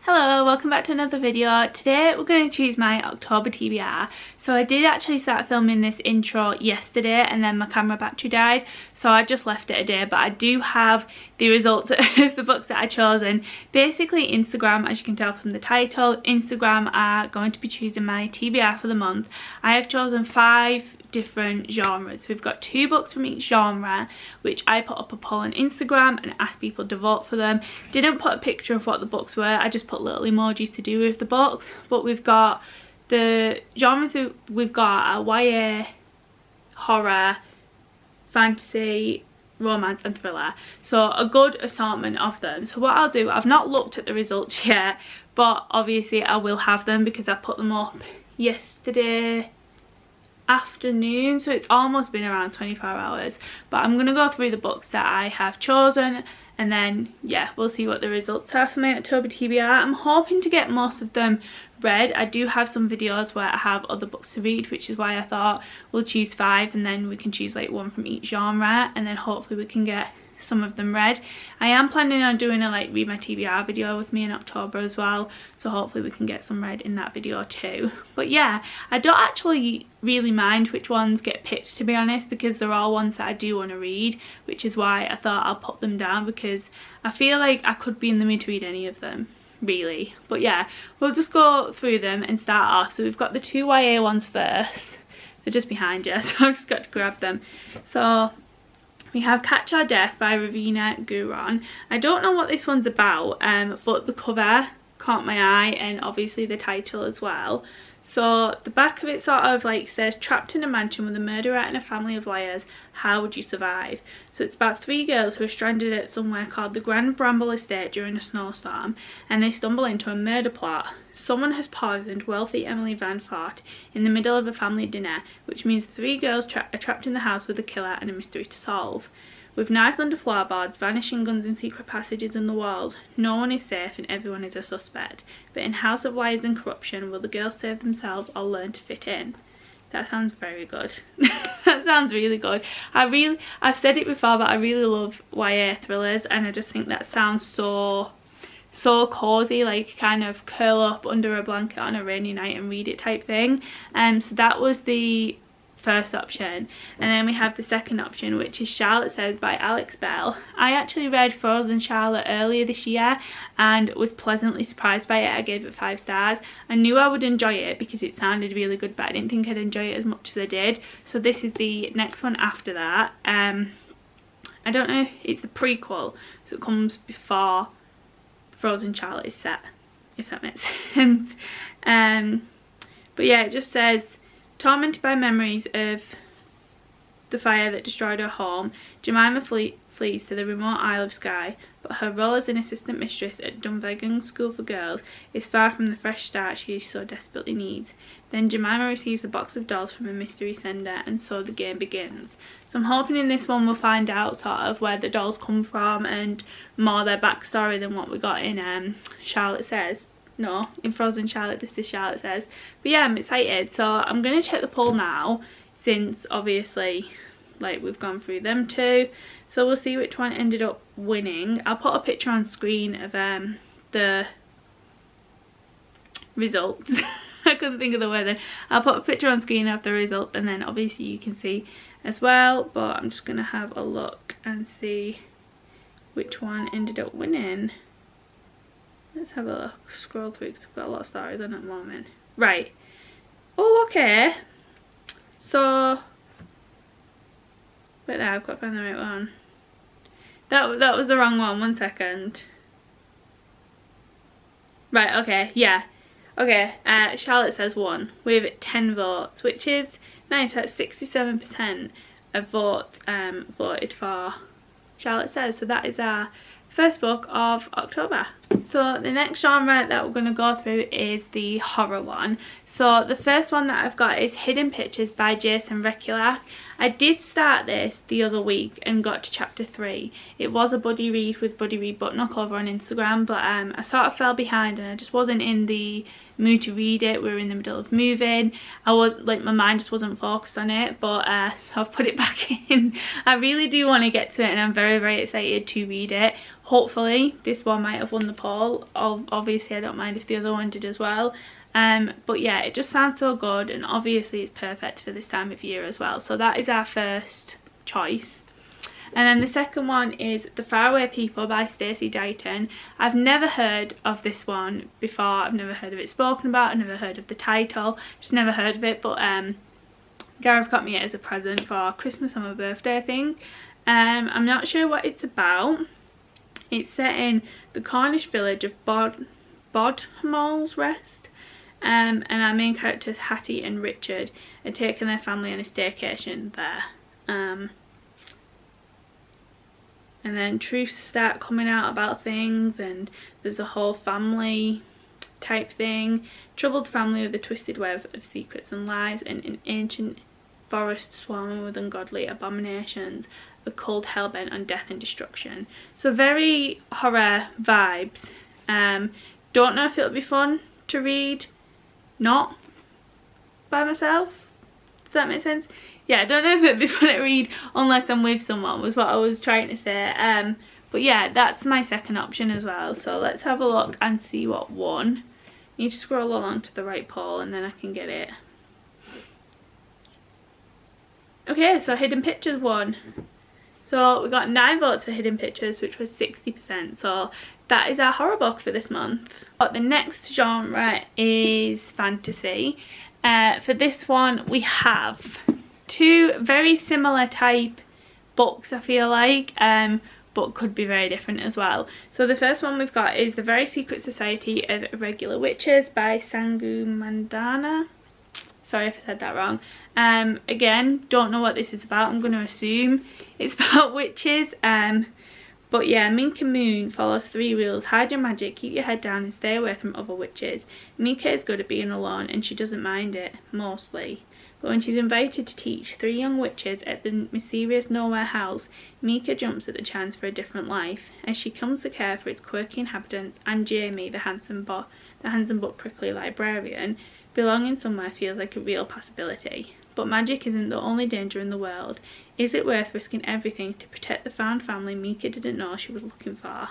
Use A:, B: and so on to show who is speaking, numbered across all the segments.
A: Hello, welcome back to another video. Today we're going to choose my October TBR. So I did actually start filming this intro yesterday and then my camera battery died, so I just left it a day, but I do have the results of the books that I chosen. Basically Instagram, as you can tell from the title, Instagram are going to be choosing my TBR for the month. I have chosen 5 different genres. We've got 2 books from each genre, which I put up a poll on Instagram and asked people to vote for them. Didn't put a picture of what the books were, I just put little emojis to do with the books. But we've got the genres we've got are YA, horror, fantasy, romance and thriller, so a good assortment of them. So what I'll do, I've not looked at the results yet, but obviously I will have them because I put them up yesterday afternoon, so it's almost been around 24 hours. But I'm going to go through the books that I have chosen and then yeah, we'll see what the results are for my October TBR. I'm hoping to get most of them read. I do have some videos where I have other books to read, which is why I thought we'll choose 5 and then we can choose like 1 from each genre and then hopefully we can get some of them read. I am planning on doing a like read my TBR video with me in October as well, so hopefully we can get some read in that video too. But yeah, I don't actually really mind which ones get picked, to be honest, because they're all ones that I do want to read, which is why I thought I'll put them down, because I feel like I could be in the mood to read any of them really. But yeah, we'll just go through them and start off. So we've got the 2 YA ones first. They're just behind you, so I've just got to grab them. So we have Catch or Death by Ravina Guron. I don't know what this one's about, but the cover caught my eye and obviously the title as well. So the back of it sort of like says, trapped in a mansion with a murderer and a family of liars, how would you survive? So it's about 3 girls who are stranded at somewhere called the Grand Bramble Estate during a snowstorm, and they stumble into a murder plot. Someone has poisoned wealthy Emily Van Fort in the middle of a family dinner, which means 3 girls are trapped in the house with a killer and a mystery to solve. With knives under floorboards, vanishing guns in secret passages in the walls, no one is safe and everyone is a suspect. But in House of Lies and Corruption, will the girls save themselves or learn to fit in? That sounds very good. That sounds really good. I've said it before, but I really love YA thrillers, and I just think that sounds so cozy, like kind of curl up under a blanket on a rainy night and read it type thing. So that was the first option, and then we have the second option, which is Charlotte Says by Alex Bell. I actually read Frozen Charlotte earlier this year and was pleasantly surprised by it. I gave it 5 stars. I knew I would enjoy it because it sounded really good, but I didn't think I'd enjoy it as much as I did. So this is the next one after that. I don't know, it's the prequel, so it comes before Frozen Charlotte is set, if that makes sense. But yeah, it just says, tormented by memories of the fire that destroyed her home, Jemima flees to the remote Isle of Skye, but her role as an assistant mistress at Dunvegan School for Girls is far from the fresh start she so desperately needs. Then Jemima receives a box of dolls from a mystery sender, and so the game begins. So I'm hoping in this one we'll find out sort of where the dolls come from and more their backstory than what we got in Charlotte Says. No, in Frozen Charlotte, this is Charlotte Says. But yeah, I'm excited. So I'm going to check the poll now, since obviously like we've gone through them 2. So we'll see which one ended up winning. I'll put a picture on screen of the results. I couldn't think of the word then. I'll put a picture on screen of the results and then obviously you can see as well. But I'm just going to have a look and see which one ended up winning. Let's have a look, scroll through because I've got a lot of stories on at the moment. Right. Oh, okay. So, wait there, I've got to find the right one. That was the wrong one, 1 second. Right, okay, yeah. Okay, Charlotte Says won with 10 votes, which is nice. That's 67% of votes voted for Charlotte Says. So that is our first book of October. So the next genre that we're going to go through is the horror one. So the first one that I've got is Hidden Pictures by Jason Rekulak. I did start this the other week and got to chapter 3. It was a buddy read with Buddy Read Butnock over on Instagram, but I sort of fell behind and I just wasn't in the mood to read it. We were in the middle of moving. I was like, my mind just wasn't focused on it, but so I've put it back in. I really do want to get to it and I'm very, very excited to read it. Hopefully this one might have won the poll. Obviously I don't mind if the other one did as well. But yeah, it just sounds so good, and obviously it's perfect for this time of year as well. So that is our first choice. And then the second one is The Faraway People by Stacey Dighton. I've never heard of this one before. I've never heard of it spoken about. I've never heard of the title. Just never heard of it. But Gareth got me it as a present for Christmas on my birthday, I think. I'm not sure what it's about. It's set in the Cornish village of Bodmore's Rest. And our main characters, Hattie and Richard, are taking their family on a staycation there. And then truths start coming out about things, and there's a whole family type thing. Troubled family with a twisted web of secrets and lies, and an ancient forest swarming with ungodly abominations, a cult hellbent on death and destruction. So very horror vibes. Don't know if it'll be fun to read not by myself. Does that make sense? Yeah, I don't know if it'd be fun to read unless I'm with someone, was what I was trying to say. But yeah, that's my second option as well. So let's have a look and see what won. You need to scroll along to the right poll and then I can get it. Okay, so Hidden Pictures won. So we got 9 votes for Hidden Pictures, which was 60%. So that is our horror book for this month. But the next genre is fantasy. For this one we have 2 very similar type books, I feel like, but could be very different as well. So the first one we've got is The Very Secret Society of Irregular Witches by Sangu Mandana. Sorry if I said that wrong. Again, don't know what this is about. I'm going to assume it's about witches. But yeah, Minka Moon follows 3 rules. Hide your magic, keep your head down, and stay away from other witches. Minka is good at being alone, and she doesn't mind it, mostly. But when she's invited to teach 3 young witches at the mysterious Nowhere House, Mika jumps at the chance for a different life. As she comes to care for its quirky inhabitants, and Jamie, the handsome but prickly librarian, belonging somewhere feels like a real possibility. But magic isn't the only danger in the world. Is it worth risking everything to protect the found family Mika didn't know she was looking for?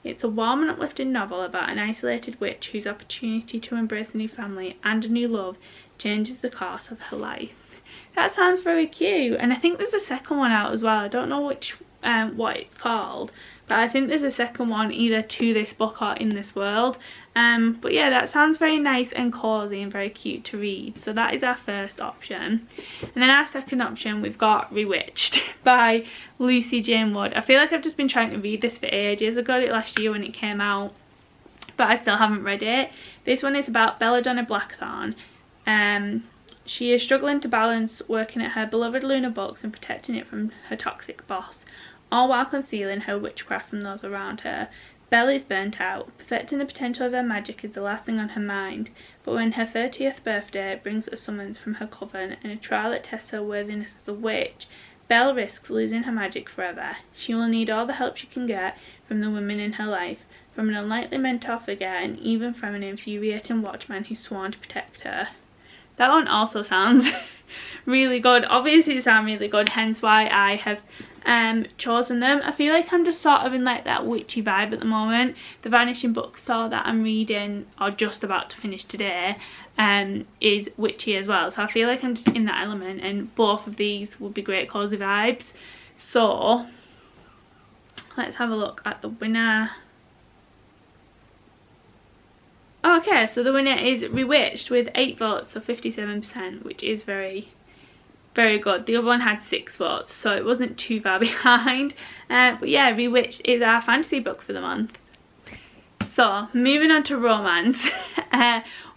A: It's a warm and uplifting novel about an isolated witch whose opportunity to embrace a new family and a new love changes the course of her life. That sounds very cute, and I think there's a second one out as well. I don't know which what it's called, but I think there's a second one either to this book or in this world. But yeah, that sounds very nice and cozy and very cute to read. So that is our first option. And then our second option, we've got Rewitched by Lucy Jane Wood. I feel like I've just been trying to read this for ages. I got it last year when it came out, but I still haven't read it. This one is about Belladonna Blackthorn. She is struggling to balance working at her beloved Luna books and protecting it from her toxic boss, all while concealing her witchcraft from those around her. Belle is burnt out. Perfecting the potential of her magic is the last thing on her mind, but when her 30th birthday brings a summons from her coven and a trial that tests her worthiness as a witch, Belle risks losing her magic forever. She will need all the help she can get from the women in her life, from an unlikely mentor figure, and even from an infuriating watchman who's sworn to protect her. That one also sounds really good. Obviously they sound really good, hence why I have chosen them. I feel like I'm just sort of in like that witchy vibe at the moment. The Vanishing Bookstore that I'm reading, or just about to finish today, is witchy as well. So I feel like I'm just in that element, and both of these would be great cozy vibes. So let's have a look at the winner. Okay, so the winner is Rewitched with 8 votes, so 57%, which is very good. The other one had 6 votes, so it wasn't too far behind. But yeah, Rewitched is our fantasy book for the month. So moving on to romance.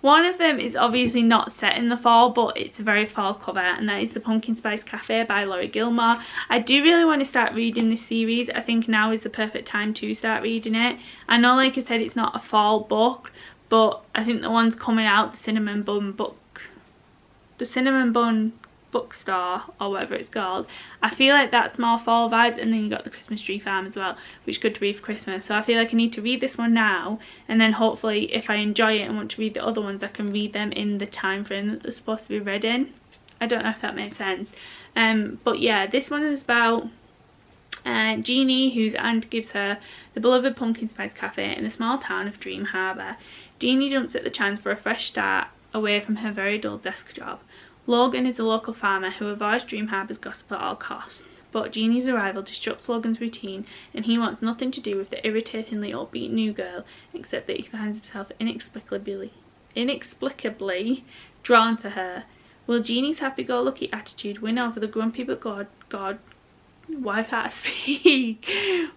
A: One of them is obviously not set in the fall, but it's a very fall cover, and that is The Pumpkin Spice Cafe by Laurie Gilmore. I do really want to start reading this series. I think now is the perfect time to start reading it. I know, like I said, it's not a fall book, but I think the one's coming out, the Cinnamon Bun Bookstore, or whatever it's called, I feel like that's more fall vibes, and then you got the Christmas Tree Farm as well, which is good to read for Christmas. So I feel like I need to read this one now, and then hopefully if I enjoy it and want to read the other ones, I can read them in the time frame that they're supposed to be read in. I don't know if that makes sense. But yeah, this one is about Jeannie, whose aunt gives her the beloved pumpkin spice cafe in the small town of Dream Harbour. Jeannie jumps at the chance for a fresh start away from her very dull desk job. Logan is a local farmer who avoids Dream Harbour's gossip at all costs, but Jeannie's arrival disrupts Logan's routine and he wants nothing to do with the irritatingly upbeat new girl, except that he finds himself inexplicably drawn to her. Will Jeannie's happy-go-lucky attitude win over the grumpy but why can't I speak?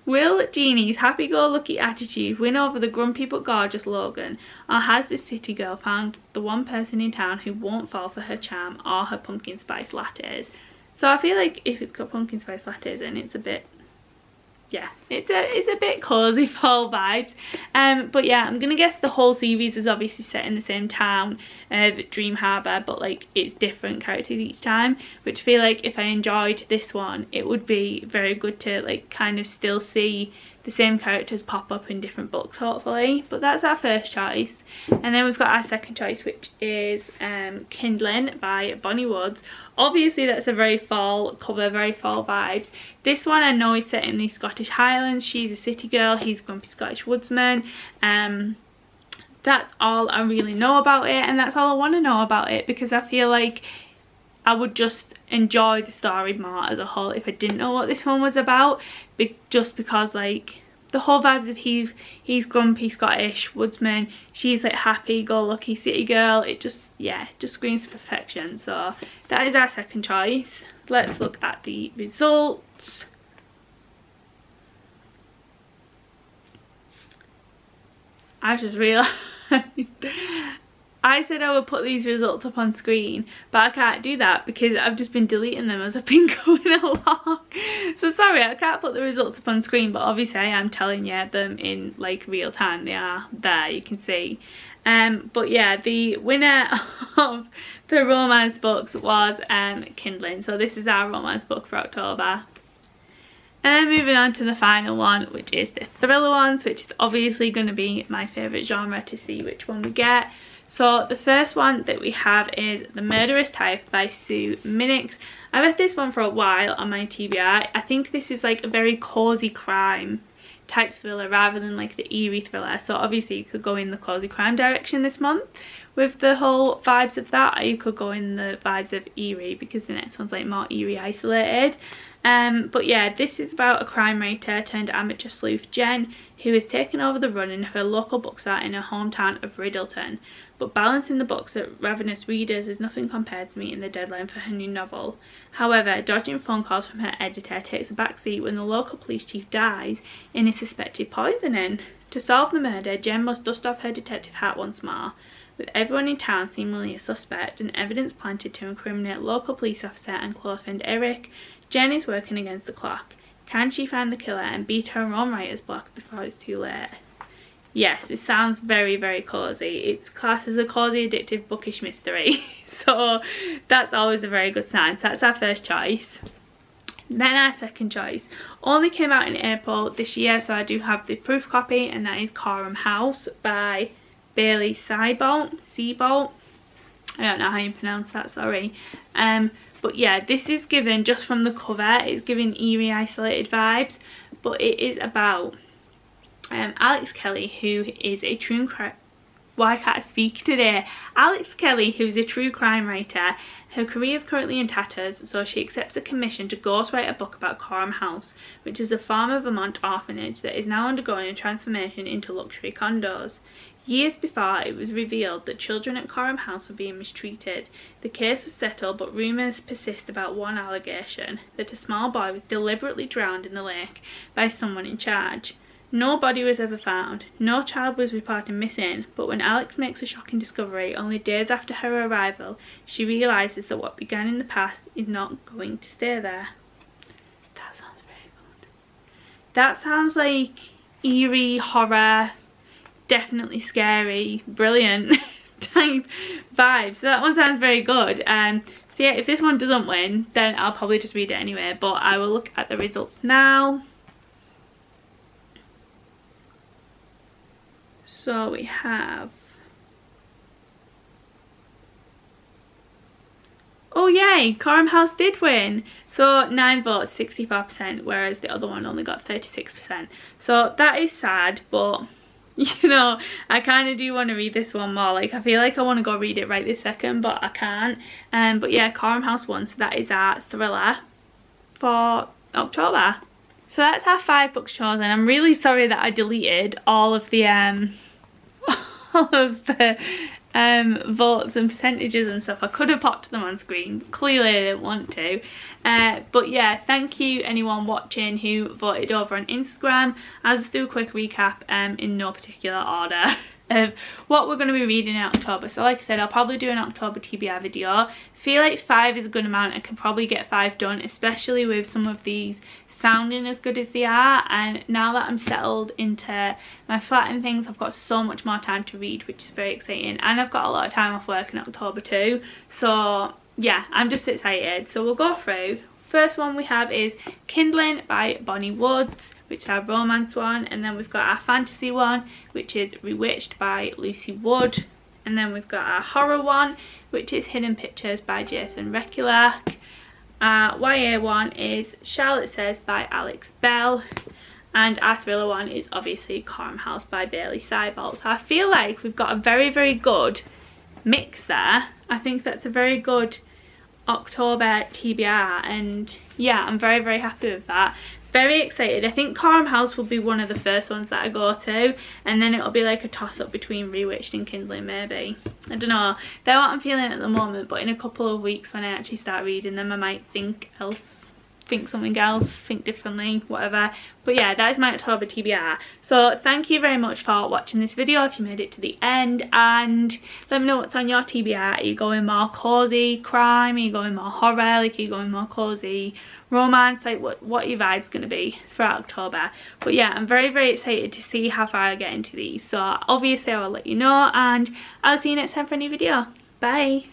A: Will Jeannie's happy-go-lucky attitude win over the grumpy but gorgeous Logan, or has this city girl found the one person in town who won't fall for her charm or her pumpkin spice lattes? So I feel like if it's got pumpkin spice lattes and it's a bit, yeah, it's a bit cozy fall vibes. But yeah, I'm gonna guess the whole series is obviously set in the same town of Dream Harbour, but like it's different characters each time, which I feel like if I enjoyed this one, it would be very good to like kind of still see the same characters pop up in different books hopefully. But that's our first choice, and then we've got our second choice, which is Kindling by Bonnie Woods. Obviously that's a very fall cover, very fall vibes. This one I know is set in the Scottish Highlands. She's a city girl, he's a grumpy Scottish woodsman. That's all I really know about it, and that's all I want to know about it, because I feel like I would just enjoy the story more as a whole if I didn't know what this one was about, just because like the whole vibes of he's grumpy Scottish woodsman, she's like happy go lucky city girl, it just, yeah, just screams perfection. So that is our second choice. Let's look at the results. I just realised I said I would put these results up on screen, but I can't do that because I've just been deleting them as I've been going along. So sorry, I can't put the results up on screen, but obviously I am telling you them in like real time. They are there, you can see. But yeah, the winner of the romance books was Kindling. So this is our romance book for October. And then moving on to the final one, which is the thriller ones, which is obviously going to be my favourite genre to see which one we get. So the first one that we have is The Murderous Type by Sue Minix. I read this one for a while on my TBR. I think this is like a very cosy crime type thriller rather than like the eerie thriller. So obviously you could go in the cosy crime direction this month with the whole vibes of that, or you could go in the vibes of eerie because the next one's like more eerie isolated. But yeah, this is about a crime writer turned amateur sleuth, Jen, who has taken over the run in her local bookstore in her hometown of Riddleton. But balancing the books at ravenous readers is nothing compared to meeting the deadline for her new novel. However, dodging phone calls from her editor takes a backseat when the local police chief dies in his suspected poisoning. To solve the murder, Jen must dust off her detective hat once more. With everyone in town seemingly a suspect and evidence planted to incriminate local police officer and close friend Eric, Jen is working against the clock. Can she find the killer and beat her own writer's block before it's too late? Yes, it sounds very, very cosy. It's classed as a cosy, addictive, bookish mystery. So that's always a very good sign. So that's our first choice. Then our second choice only came out in April this year, so I do have the proof copy, and that is Coram House by Bailey Seabolt. I don't know how you pronounce that, sorry. But yeah, this is given, just from the cover, it's giving eerie, isolated vibes. But it is about Alex Kelly, who is a true crime... Why can't I speak today? Alex Kelly, who's a true crime writer. Her career is currently in tatters, so she accepts a commission to ghostwrite a book about Coram House, which is a former Vermont orphanage that is now undergoing a transformation into luxury condos. Years before, it was revealed that children at Coram House were being mistreated. The case was settled, but rumours persist about one allegation, that a small boy was deliberately drowned in the lake by someone in charge. No body was ever found, no child was reported missing, but when Alex makes a shocking discovery only days after her arrival, she realises that what began in the past is not going to stay there. That sounds very good. That sounds like eerie, horror, definitely scary, brilliant type vibes. So that one sounds very good. So yeah, if this one doesn't win, then I'll probably just read it anyway, but I will look at the results now. So we have... Oh yay, Coram House did win. So 9 votes, 64%, whereas the other one only got 36%. So that is sad, but you know, I kind of do want to read this one more. Like, I feel like I want to go read it right this second, but I can't. But yeah, Coram House won, so that is our thriller for October. So that's our 5 books chosen. I'm really sorry that I deleted all of the votes and percentages and stuff. I could have popped them on screen, but clearly I didn't want to. But yeah, thank you anyone watching who voted over on Instagram. I'll just do a quick recap in no particular order of what we're going to be reading in October. So like I said, I'll probably do an October TBR video. I feel like 5 is a good amount. I can probably get 5 done, especially with some of these sounding as good as they are. And now that I'm settled into my flat and things, I've got so much more time to read, which is very exciting. And I've got a lot of time off work in October too, so yeah, I'm just excited. So we'll go through. First one we have is Kindling by Bonnie Woods, which is our romance one, and then we've got our fantasy one, which is Bewitched by Lucy Wood, and then we've got our horror one, which is Hidden Pictures by Jason Rekulak. Our YA one is Charlotte Says by Alex Bell, and our thriller one is obviously Coram House by Bailey Seibold. So I feel like we've got a very, very good mix there. I think that's a very good October TBR, and yeah, I'm very, very happy with that. Very excited. I think Coram House will be one of the first ones that I go to, and then it'll be like a toss up between Bewitched and Kindling maybe. I don't know, they're what I'm feeling at the moment, but in a couple of weeks when I actually start reading them I might think something else, think differently, whatever. But yeah, that is my October TBR. So thank you very much for watching this video if you made it to the end, and let me know what's on your TBR. Are you going more cozy crime? Are you going more horror? Like, are you going more cozy romance? Like, what are your vibes going to be for October? But yeah, I'm very, very excited to see how far I get into these. So obviously I will let you know, and I'll see you next time for a new video. Bye.